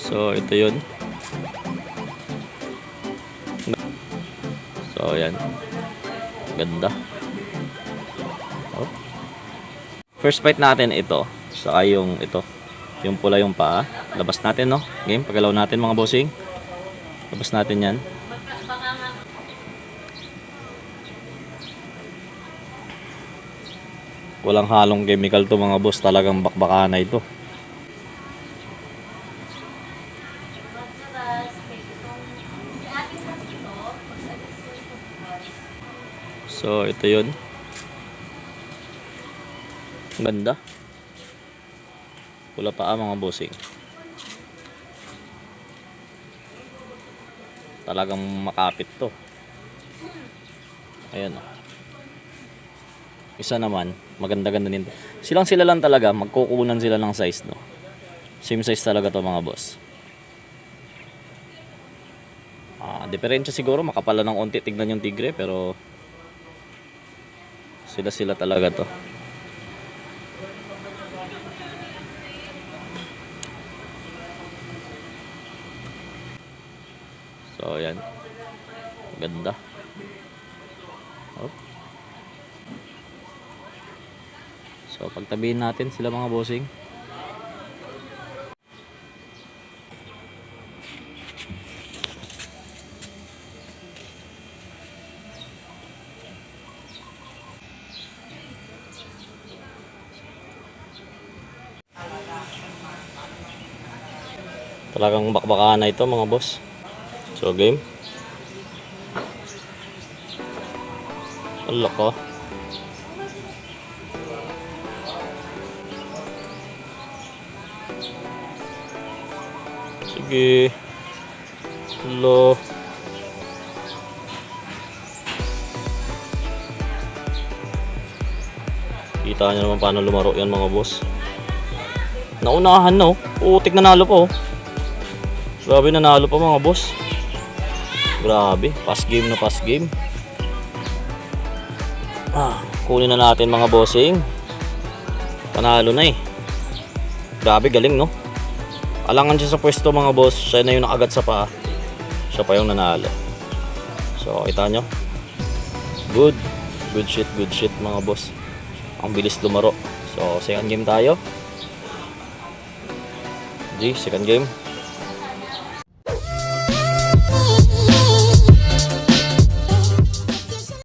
So ito yun. So ayan. Ganda. Oh. First fight natin ito. Saka yung ito. Yung pula yung paa. Labas natin, no? Game, pagalaw natin mga bossing. Labas natin yan. Walang halong chemical to mga boss. Talagang bakbakana ito. So ito yun. Ganda. Pula paa mga bossing. Talagang makapit to. Ayan o. Isa naman, maganda-ganda din. Sila lang talaga, magkukunan sila ng size, no? Same size talaga to mga boss. Diferensya siguro, makapala ng onti tignan yung tigre, pero sila talaga to. So ayan. Ganda. Oh. So pagtabihin natin sila mga bossing. Talagang bakbakana ito mga boss. So game. Ala ko. Sige. Hello. Kita nyo naman paano lumaro yan mga boss. Naunahan no. Utik nanalo po. Grabe nanalo pa mga boss. Grabe. Pass game na pass game. Kunin na natin mga bossing. Panalo na eh. Grabe galing no. Alangan siya sa pwesto mga boss. Siya na yung nakagat sa paa. Siya pa yung nanalo. So kita nyo. Good shit mga boss. Ang bilis lumaro. So second game tayo. Second game.